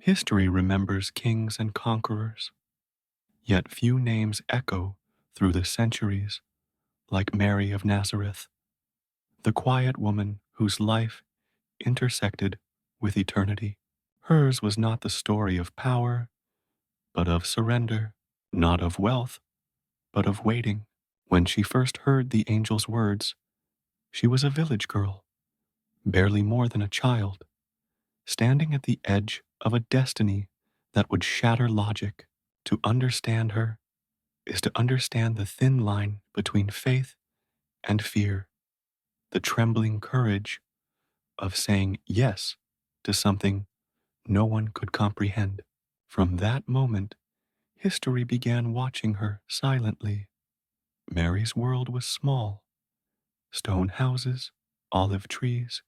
History remembers kings and conquerors, yet few names echo through the centuries like Mary of Nazareth, the quiet woman whose life intersected with eternity. Hers was not the story of power, but of surrender, not of wealth, but of waiting. When she first heard the angel's words, she was a village girl, barely more than a child, standing at the edge of a destiny that would shatter logic. To understand her is to understand the thin line between faith and fear, the trembling courage of saying yes to something no one could comprehend. From that moment, history began watching her silently. Mary's world was small: stone houses, olive trees,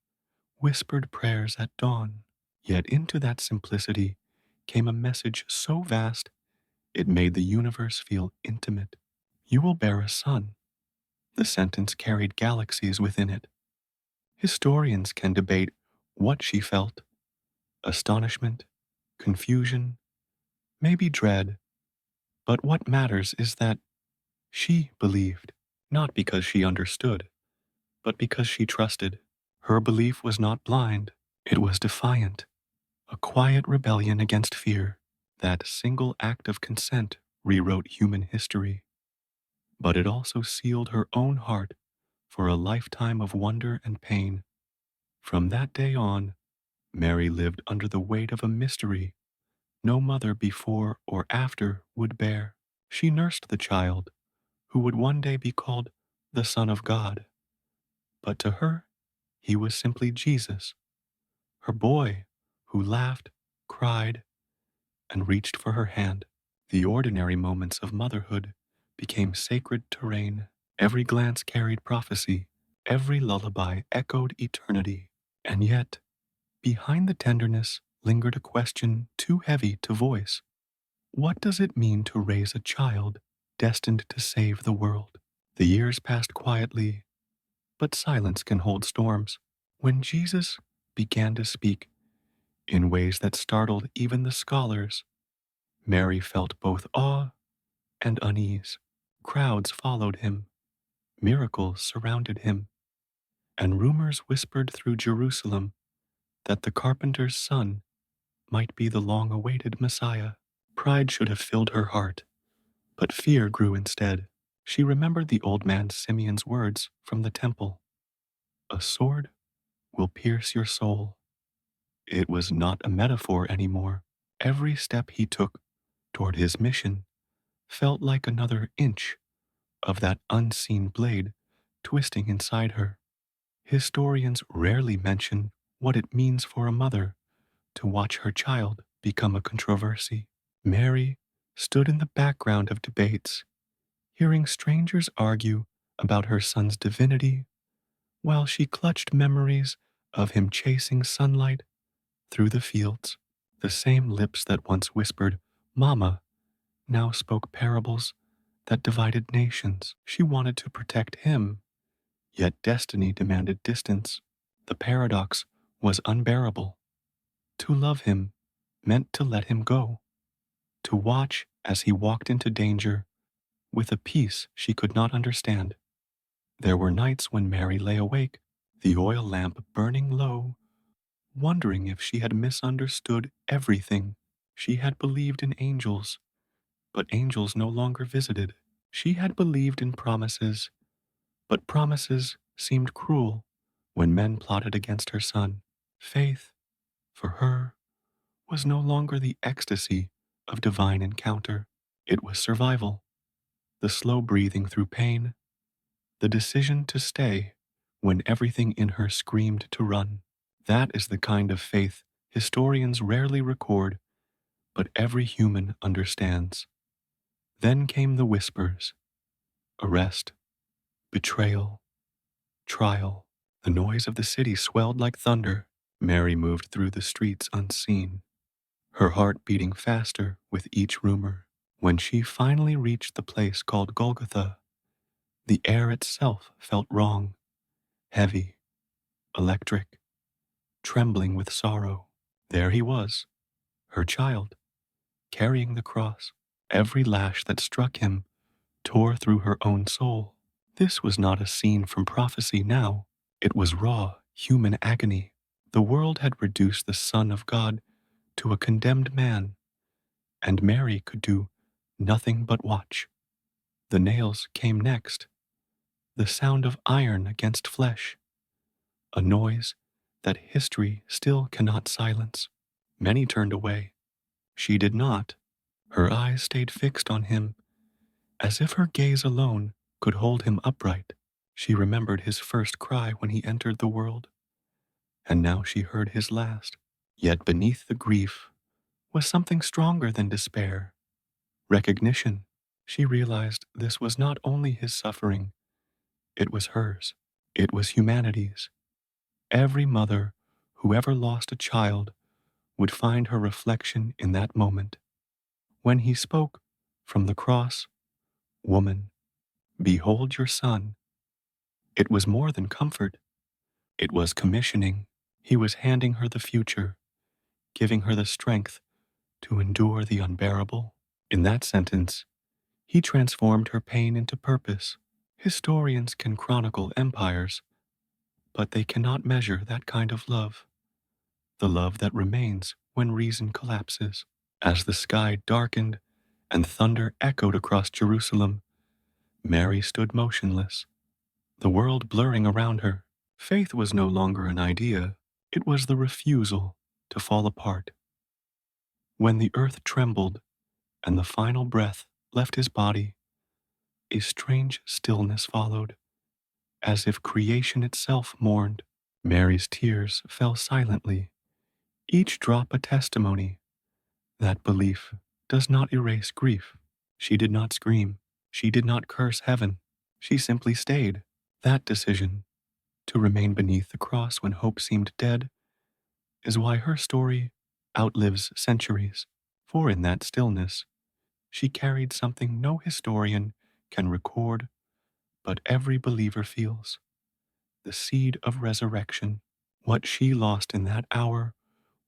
whispered prayers at dawn. Yet into that simplicity came a message so vast it made the universe feel intimate. You will bear a son. The sentence carried galaxies within it. Historians can debate what she felt: astonishment, confusion, maybe dread. But what matters is that she believed, not because she understood, but because she trusted. Her belief was not blind, it was defiant, a quiet rebellion against fear. That single act of consent rewrote human history, but it also sealed her own heart for a lifetime of wonder and pain. From that day on, Mary lived under the weight of a mystery no mother before or after would bear. She nursed the child who would one day be called the Son of God, but to her, he was simply Jesus, her boy who laughed, cried, and reached for her hand. The ordinary moments of motherhood became sacred terrain. Every glance carried prophecy, every lullaby echoed eternity. And yet, behind the tenderness lingered a question too heavy to voice. What does it mean to raise a child destined to save the world? The years passed quietly, but silence can hold storms. When Jesus began to speak in ways that startled even the scholars, Mary felt both awe and unease. Crowds followed him, miracles surrounded him, and rumors whispered through Jerusalem that the carpenter's son might be the long awaited Messiah. Pride should have filled her heart, but fear grew instead. She remembered the old man Simeon's words from the temple: "A sword will pierce your soul." It was not a metaphor anymore. Every step he took toward his mission felt like another inch of that unseen blade twisting inside her. Historians rarely mention what it means for a mother to watch her child become a controversy. Mary stood in the background of debates, hearing strangers argue about her son's divinity, while she clutched memories of him chasing sunlight through the fields. The same lips that once whispered, "Mama," now spoke parables that divided nations. She wanted to protect him, yet destiny demanded distance. The paradox was unbearable. To love him meant to let him go, to watch as he walked into danger with a peace she could not understand. There were nights when Mary lay awake, the oil lamp burning low, wondering if she had misunderstood everything. She had believed in angels, but angels no longer visited. She had believed in promises, but promises seemed cruel when men plotted against her son. Faith, for her, was no longer the ecstasy of divine encounter. It was survival, the slow breathing through pain, the decision to stay when everything in her screamed to run. That is the kind of faith historians rarely record, but every human understands. Then came the whispers: arrest, betrayal, trial. The noise of the city swelled like thunder. Mary moved through the streets unseen, her heart beating faster with each rumor. When she finally reached the place called Golgotha, the air itself felt wrong, heavy, electric, trembling with sorrow. There he was, her child, carrying the cross. Every lash that struck him tore through her own soul. This was not a scene from prophecy now. It was raw, human agony. The world had reduced the Son of God to a condemned man, and Mary could do nothing but watch. The nails came next, the sound of iron against flesh, a noise that history still cannot silence. Many turned away. She did not. Her eyes stayed fixed on him, as if her gaze alone could hold him upright. She remembered his first cry when he entered the world, and now she heard his last. Yet beneath the grief was something stronger than despair. Recognition. She realized this was not only his suffering, it was hers. It was humanity's. Every mother who ever lost a child would find her reflection in that moment. When he spoke from the cross, "Woman, behold your son," it was more than comfort. It was commissioning. He was handing her the future, giving her the strength to endure the unbearable. In that sentence, he transformed her pain into purpose. Historians can chronicle empires, but they cannot measure that kind of love, the love that remains when reason collapses. As the sky darkened and thunder echoed across Jerusalem, Mary stood motionless, the world blurring around her. Faith was no longer an idea, it was the refusal to fall apart. When the earth trembled and the final breath left his body, a strange stillness followed, as if creation itself mourned. Mary's tears fell silently, each drop a testimony that belief does not erase grief. She did not scream. She did not curse heaven. She simply stayed. That decision, to remain beneath the cross when hope seemed dead, is why her story outlives centuries. For in that stillness, she carried something no historian can record, but every believer feels: the seed of resurrection. What she lost in that hour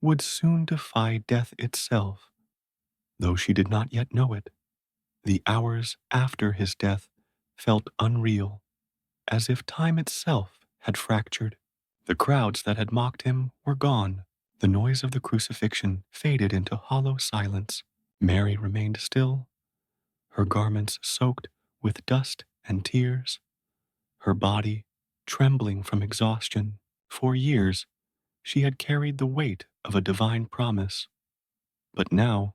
would soon defy death itself, though she did not yet know it. The hours after his death felt unreal, as if time itself had fractured. The crowds that had mocked him were gone. The noise of the crucifixion faded into hollow silence. Mary remained still, her garments soaked with dust and tears, her body trembling from exhaustion. For years, she had carried the weight of a divine promise, but now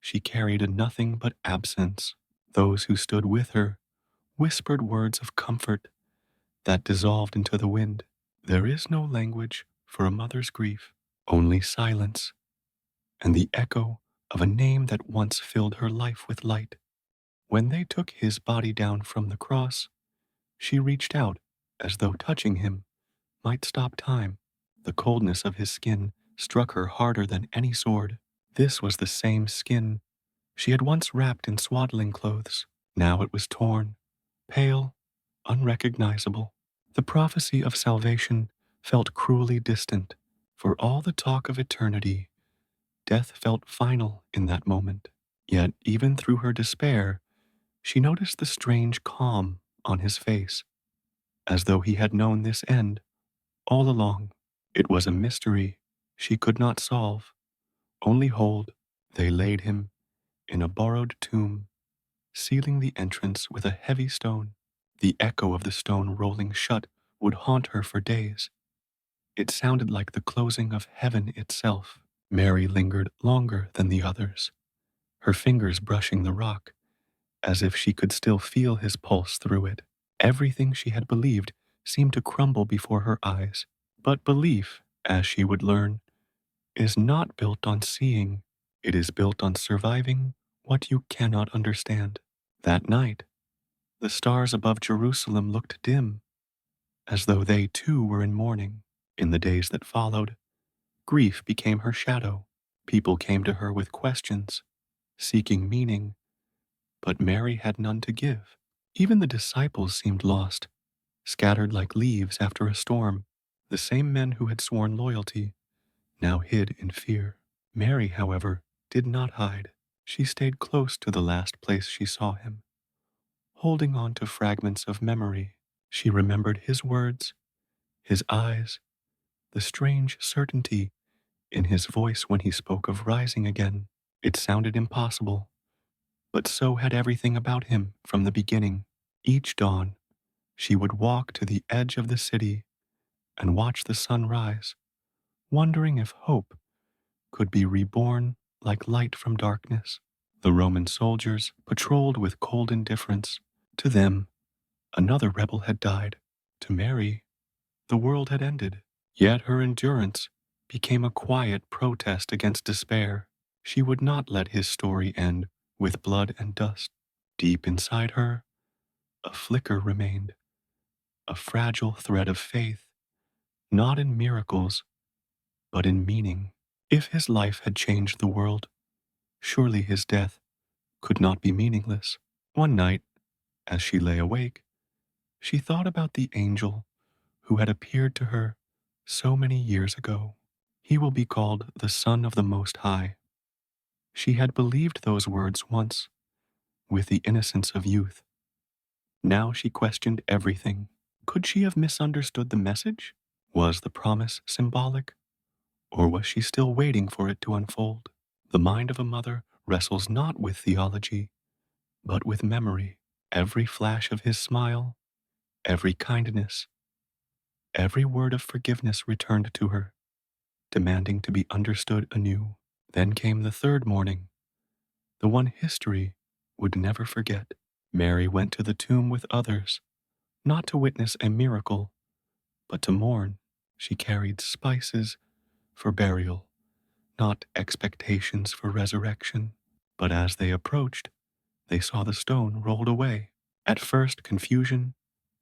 she carried a nothing but absence. Those who stood with her whispered words of comfort that dissolved into the wind. There is no language for a mother's grief, only silence and the echo of a name that once filled her life with light. When they took his body down from the cross, she reached out as though touching him might stop time. The coldness of his skin struck her harder than any sword. This was the same skin she had once wrapped in swaddling clothes. Now it was torn, pale, unrecognizable. The prophecy of salvation felt cruelly distant. For all the talk of eternity, death felt final in that moment. Yet, even through her despair, she noticed the strange calm on his face, as though he had known this end all along. It was a mystery she could not solve, only hold. They laid him in a borrowed tomb, sealing the entrance with a heavy stone. The echo of the stone rolling shut would haunt her for days. It sounded like the closing of heaven itself. Mary lingered longer than the others, her fingers brushing the rock, as if she could still feel his pulse through it. Everything she had believed seemed to crumble before her eyes. But belief, as she would learn, is not built on seeing. It is built on surviving what you cannot understand. That night, the stars above Jerusalem looked dim, as though they too were in mourning. In the days that followed, grief became her shadow. People came to her with questions, seeking meaning, but Mary had none to give. Even the disciples seemed lost, scattered like leaves after a storm. The same men who had sworn loyalty now hid in fear. Mary, however, did not hide. She stayed close to the last place she saw him, holding on to fragments of memory. She remembered his words, his eyes, the strange certainty in his voice when he spoke of rising again. It sounded impossible, but so had everything about him from the beginning. Each dawn, she would walk to the edge of the city and watch the sun rise, wondering if hope could be reborn like light from darkness. The Roman soldiers patrolled with cold indifference. To them, another rebel had died. To Mary, the world had ended. Yet her endurance became a quiet protest against despair. She would not let his story end with blood and dust. Deep inside her, a flicker remained, a fragile thread of faith, not in miracles, but in meaning. If his life had changed the world, surely his death could not be meaningless. One night, as she lay awake, she thought about the angel who had appeared to her so many years ago. He will be called the Son of the Most High. She had believed those words once, with the innocence of youth. Now she questioned everything. Could she have misunderstood the message? Was the promise symbolic, or was she still waiting for it to unfold? The mind of a mother wrestles not with theology, but with memory. Every flash of his smile, every kindness, every word of forgiveness returned to her, demanding to be understood anew. Then came the third morning, the one history would never forget. Mary went to the tomb with others, not to witness a miracle, but to mourn. She carried spices for burial, not expectations for resurrection. But as they approached, they saw the stone rolled away. At first confusion,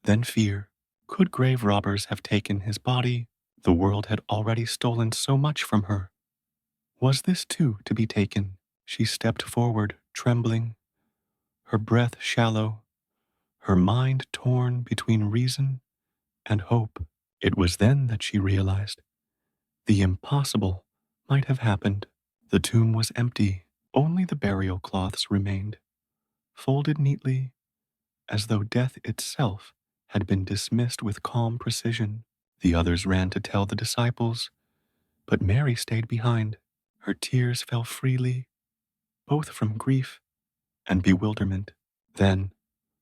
then fear. Could grave robbers have taken his body? The world had already stolen so much from her. Was this too to be taken? She stepped forward, trembling, her breath shallow, her mind torn between reason and hope. It was then that she realized the impossible might have happened. The tomb was empty. Only the burial cloths remained, folded neatly, as though death itself had been dismissed with calm precision. The others ran to tell the disciples, but Mary stayed behind. Her tears fell freely, both from grief and bewilderment. Then,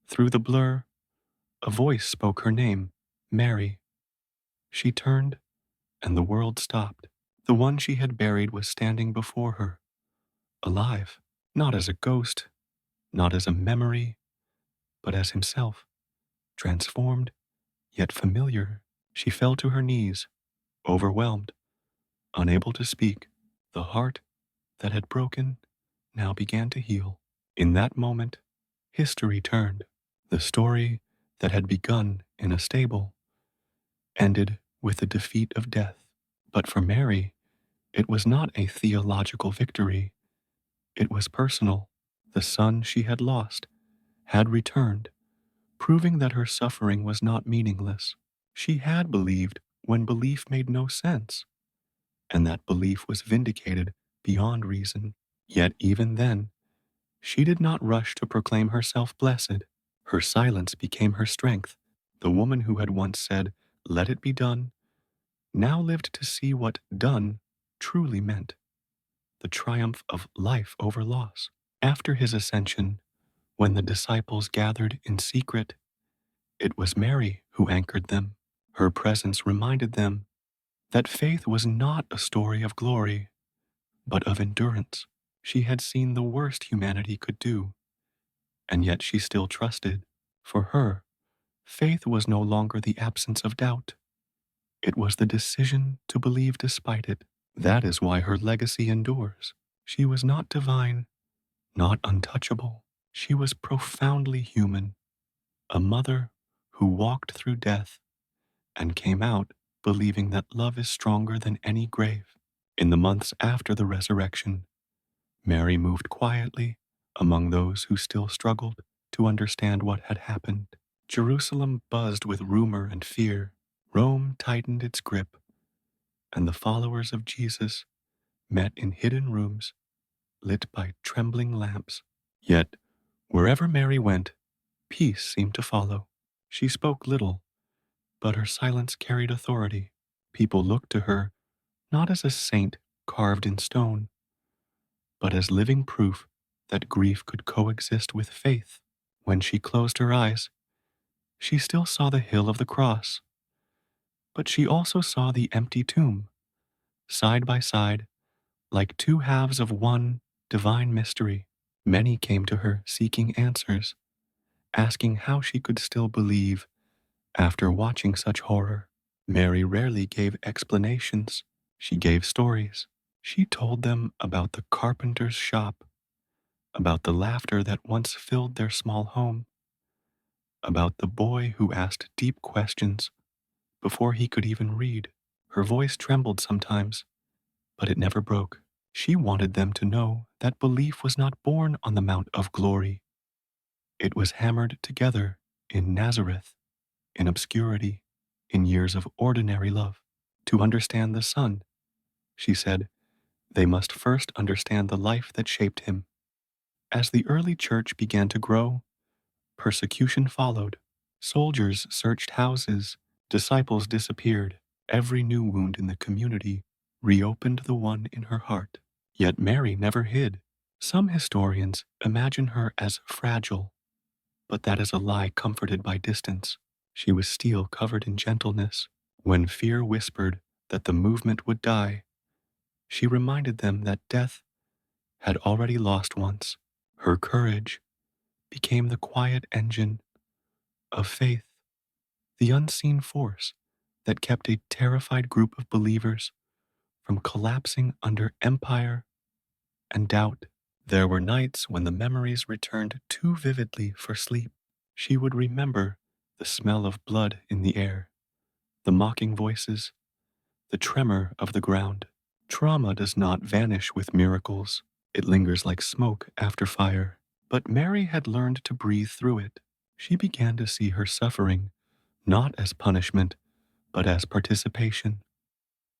through the blur, a voice spoke her name, Mary. She turned, and the world stopped. The one she had buried was standing before her, alive, not as a ghost, not as a memory, but as himself, transformed, yet familiar. She fell to her knees, overwhelmed, unable to speak. The heart that had broken now began to heal. In that moment, history turned. The story that had begun in a stable ended with the defeat of death. But for Mary, it was not a theological victory. It was personal. The son she had lost had returned, proving that her suffering was not meaningless. She had believed when belief made no sense, and that belief was vindicated beyond reason. Yet even then, she did not rush to proclaim herself blessed. Her silence became her strength. The woman who had once said, "Let it be done," now lived to see what done truly meant, the triumph of life over loss. After his ascension, when the disciples gathered in secret, it was Mary who anchored them. Her presence reminded them that faith was not a story of glory, but of endurance. She had seen the worst humanity could do, and yet she still trusted. For her, faith was no longer the absence of doubt. It was the decision to believe despite it. That is why her legacy endures. She was not divine, not untouchable. She was profoundly human, a mother who walked through death and came out believing that love is stronger than any grave. In the months after the resurrection, Mary moved quietly among those who still struggled to understand what had happened. Jerusalem buzzed with rumor and fear. Rome tightened its grip, and the followers of Jesus met in hidden rooms, lit by trembling lamps. Yet, wherever Mary went, peace seemed to follow. She spoke little, but her silence carried authority. People looked to her not as a saint carved in stone, but as living proof that grief could coexist with faith. When she closed her eyes, she still saw the hill of the cross, but she also saw the empty tomb, side by side, like two halves of one divine mystery. Many came to her seeking answers, asking how she could still believe after watching such horror. Mary rarely gave explanations. She gave stories. She told them about the carpenter's shop, about the laughter that once filled their small home, about the boy who asked deep questions before he could even read. Her voice trembled sometimes, but it never broke. She wanted them to know that belief was not born on the Mount of Glory. It was hammered together in Nazareth, in obscurity, in years of ordinary love. To understand the Son, she said, they must first understand the life that shaped him. As the early church began to grow, persecution followed. Soldiers searched houses, disciples disappeared. Every new wound in the community reopened the one in her heart. Yet Mary never hid. Some historians imagine her as fragile, but that is a lie comforted by distance. She was steel covered in gentleness. When fear whispered that the movement would die, she reminded them that death had already lost once. Her courage became the quiet engine of faith, the unseen force that kept a terrified group of believers from collapsing under empire and doubt. There were nights when the memories returned too vividly for sleep. She would remember the smell of blood in the air, the mocking voices, the tremor of the ground. Trauma does not vanish with miracles. It lingers like smoke after fire. But Mary had learned to breathe through it. She began to see her suffering not as punishment, but as participation.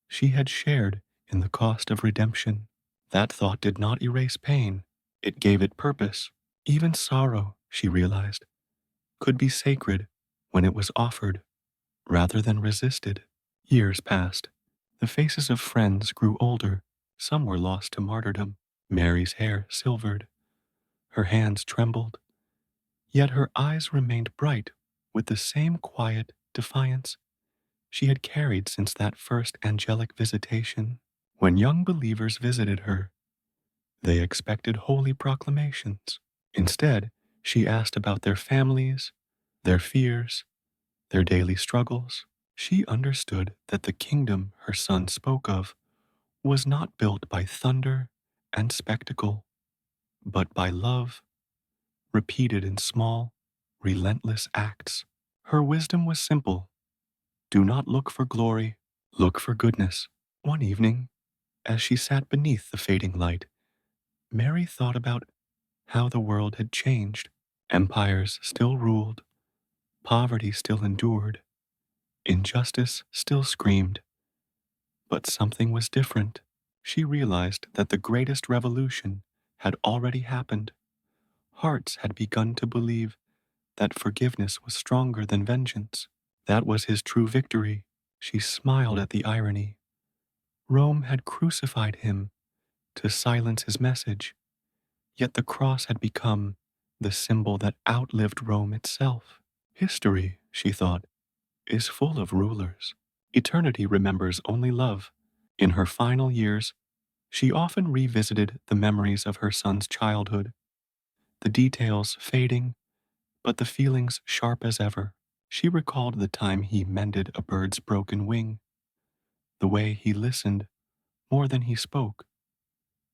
She had shared in the cost of redemption. That thought did not erase pain. It gave it purpose. Even sorrow, she realized, could be sacred when it was offered rather than resisted. Years passed. The faces of friends grew older. Some were lost to martyrdom. Mary's hair silvered. Her hands trembled. Yet her eyes remained bright with the same quiet defiance she had carried since that first angelic visitation. When young believers visited her, they expected holy proclamations. Instead, she asked about their families, their fears, their daily struggles. She understood that the kingdom her son spoke of was not built by thunder and spectacle, but by love, repeated in small, relentless acts. Her wisdom was simple. Do not look for glory, look for goodness. One evening, as she sat beneath the fading light, Mary thought about how the world had changed. Empires still ruled, poverty still endured, injustice still screamed. But something was different. She realized that the greatest revolution had already happened. Hearts had begun to believe that forgiveness was stronger than vengeance. That was his true victory. She smiled at the irony. Rome had crucified him to silence his message, yet the cross had become the symbol that outlived Rome itself. History, she thought, is full of rulers. Eternity remembers only love. In her final years, she often revisited the memories of her son's childhood, the details fading, but the feelings sharp as ever. She recalled the time he mended a bird's broken wing, the way he listened more than he spoke,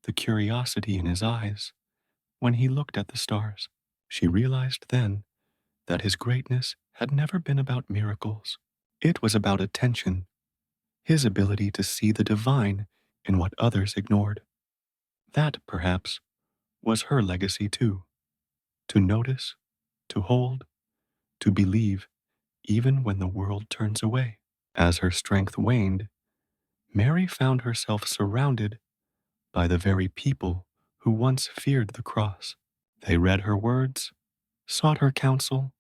the curiosity in his eyes when he looked at the stars. She realized then that his greatness had never been about miracles. It was about attention, his ability to see the divine in what others ignored. That, perhaps, was her legacy too. To notice, to hold, to believe, even when the world turns away. As her strength waned, Mary found herself surrounded by the very people who once feared the cross. They read her words, sought her counsel,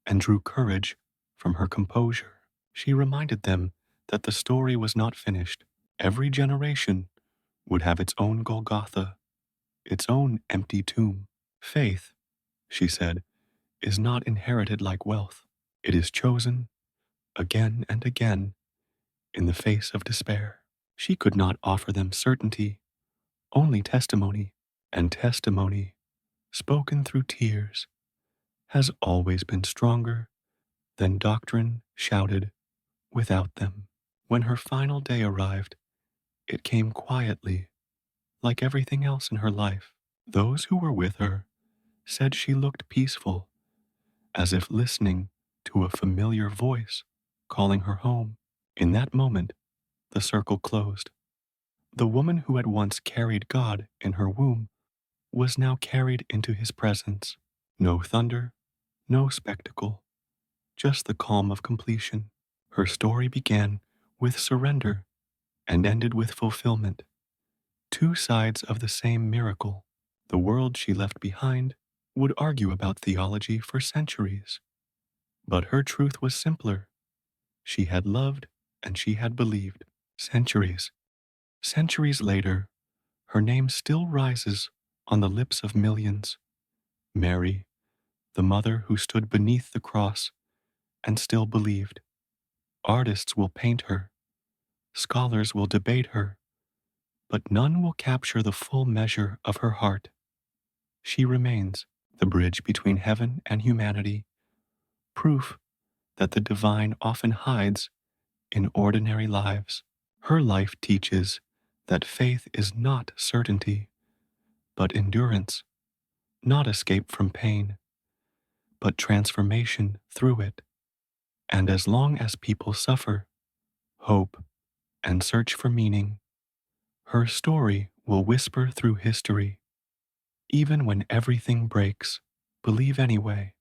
and drew courage from her composure. She reminded them that the story was not finished. Every generation would have its own Golgotha, its own empty tomb. Faith, she said, is not inherited like wealth. It is chosen again and again in the face of despair. She could not offer them certainty, only testimony, and testimony, spoken through tears, has always been stronger than doctrine shouted without them. When her final day arrived, it came quietly, like everything else in her life. Those who were with her said she looked peaceful, as if listening to a familiar voice calling her home. In that moment, the circle closed. The woman who had once carried God in her womb was now carried into his presence. No thunder, no spectacle, just the calm of completion. Her story began with surrender and ended with fulfillment. Two sides of the same miracle. The world she left behind would argue about theology for centuries. But her truth was simpler. She had loved and she had believed. Centuries later, her name still rises on the lips of millions. Mary, the mother who stood beneath the cross and still believed. Artists will paint her, scholars will debate her, but none will capture the full measure of her heart. She remains the bridge between heaven and humanity, proof that the divine often hides in ordinary lives. Her life teaches that faith is not certainty, but endurance, not escape from pain, but transformation through it. And as long as people suffer, hope, and search for meaning, her story will whisper through history. Even when everything breaks, believe anyway.